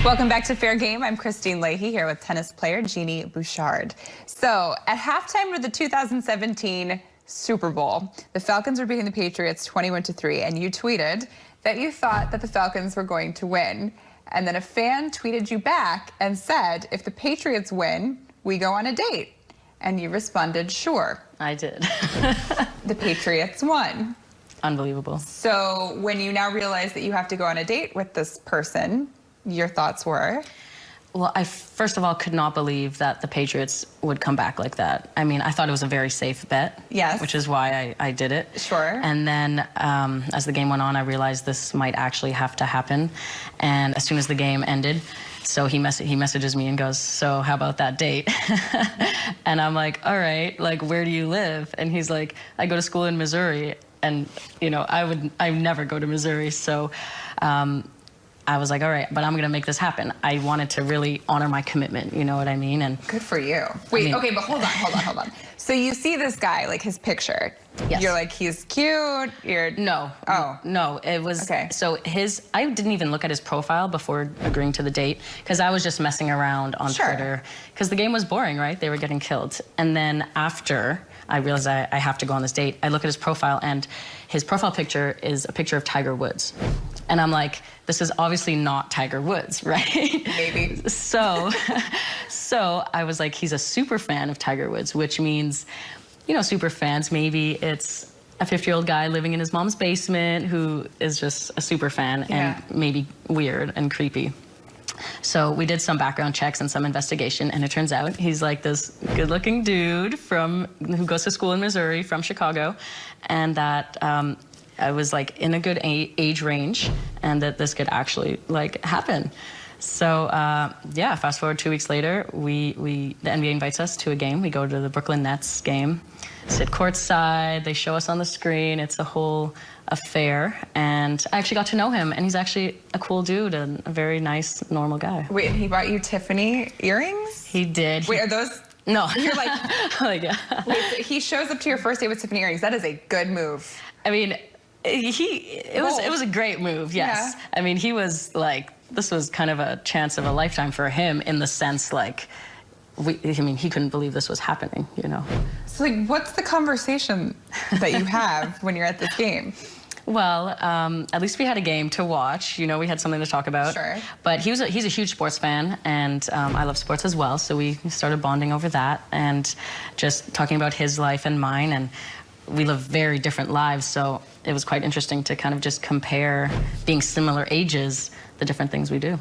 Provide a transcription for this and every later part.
Welcome back to Fair Game. I'm Christine Leahy here with tennis player Genie Bouchard. So at halftime of the 2017 Super Bowl, the Falcons were beating the Patriots 21-3, and you tweeted that you thought that the Falcons were going to win. And then a fan tweeted you back and said, if the Patriots win, we go on a date. And you responded, sure. I did. The Patriots won. Unbelievable. So when you now realize that you have to go on a date with this person, your thoughts were? Well, I first of all could not believe that the Patriots would come back like that. I mean, I thought it was a very safe bet. Yes. Which is why I did it. Sure. And then as the game went on, I realized this might actually have to happen. And as soon as the game ended, so he messages me and goes, so how about that date? And I'm like, all right, like, where do you live? And he's like, I go to school in Missouri. And, you know, I never go to Missouri. So I was like, all right, but I'm going to make this happen. I wanted to really honor my commitment, you know what I mean? And good for you. Wait, okay, but hold on. So you see this guy, like his picture. Yes. You're like, he's cute. No. Oh. No, it was, okay. So I didn't even look at his profile before agreeing to the date because I was just messing around on Twitter because the game was boring, right? They were getting killed. And then after I realized I have to go on this date, I look at his profile, and his profile picture is a picture of Tiger Woods. And I'm like, this is obviously not Tiger Woods, right? Maybe. So I was like, he's a super fan of Tiger Woods, which means, you know, super fans, maybe it's a 50-year-old guy living in his mom's basement who is just a super fan and maybe weird and creepy. So we did some background checks and some investigation, and it turns out he's like this good-looking dude who goes to school in Missouri from Chicago, and that I was like in a good age range, and that this could actually like happen. So yeah, fast forward 2 weeks later, the NBA invites us to a game. We go to the Brooklyn Nets game, sit courtside. They show us on the screen. It's a whole affair, and I actually got to know him, and he's actually a cool dude and a very nice, normal guy. Wait, he bought you Tiffany earrings? He did. Wait, are those? No. You're like, like, wait, so he shows up to your first date with Tiffany earrings. That is a good move. I mean, it was a great move, yes. Yeah. I mean, he was like, this was kind of a chance of a lifetime for him in the sense like, I mean, he couldn't believe this was happening, you know. So like, what's the conversation that you have when you're at this game? Well, at least we had a game to watch. You know, we had something to talk about. Sure. But he's a huge sports fan, and I love sports as well. So we started bonding over that and just talking about his life and mine. And we live very different lives, so it was quite interesting to kind of just compare, being similar ages, the different things we do.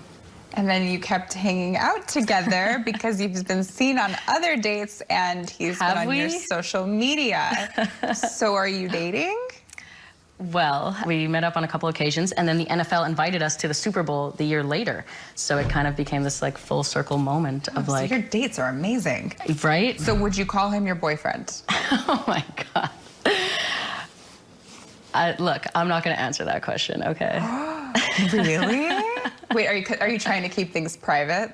And then you kept hanging out together because you've been seen on other dates, and he's been on your social media. So are you dating? Well, we met up on a couple occasions, and then the NFL invited us to the Super Bowl the year later. So it kind of became this like full circle moment of like... So your dates are amazing. Right? So would you call him your boyfriend? Oh my God. Look, I'm not going to answer that question, okay? Really? Wait, are you trying to keep things private?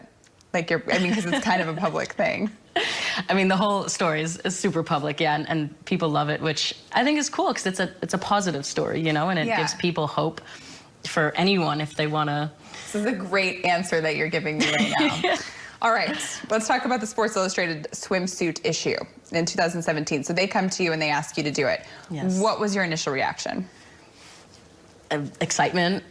Like I mean, because it's kind of a public thing. I mean, the whole story is super public, yeah, and people love it, which I think is cool because it's a positive story, you know, and it gives people hope for anyone if they want to. This is a great answer that you're giving me right now. All right, let's talk about the Sports Illustrated swimsuit issue in 2017. So they come to you and they ask you to do it. Yes. What was your initial reaction? Excitement,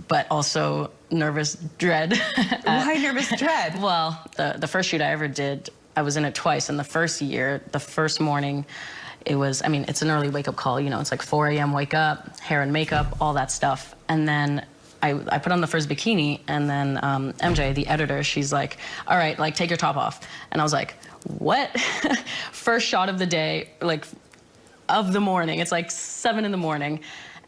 but also nervous dread. Why nervous dread? Well, the first shoot I ever did, I was in it twice. And the first year, the first morning, it was, I mean, it's an early wake-up call. You know, it's like 4 a.m. wake up, hair and makeup, all that stuff. And then I put on the first bikini, and then MJ, the editor, she's like, all right, like, take your top off. And I was like, what? First shot of the day, like, of the morning. It's like 7 in the morning.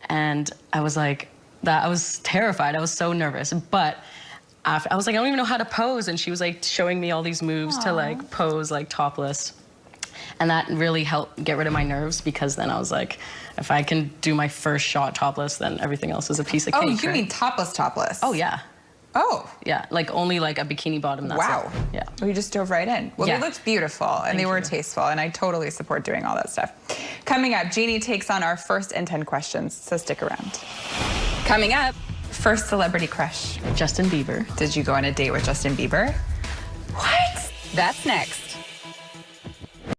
And I was like, I was terrified. I was so nervous. But after, I was like, I don't even know how to pose. And she was like showing me all these moves to like pose like topless. And that really helped get rid of my nerves, because then I was like, if I can do my first shot topless, then everything else is a piece of cake. Oh, you mean topless? Oh, yeah. Oh. Yeah, like only like a bikini bottom, that's wow. it. Yeah. Well, you just dove right in. Well, they looked beautiful, and they were tasteful, and I totally support doing all that stuff. Coming up, Genie takes on our first and 10 questions, so stick around. Coming up, First celebrity crush. Justin Bieber. Did you go on a date with Justin Bieber? What? That's next.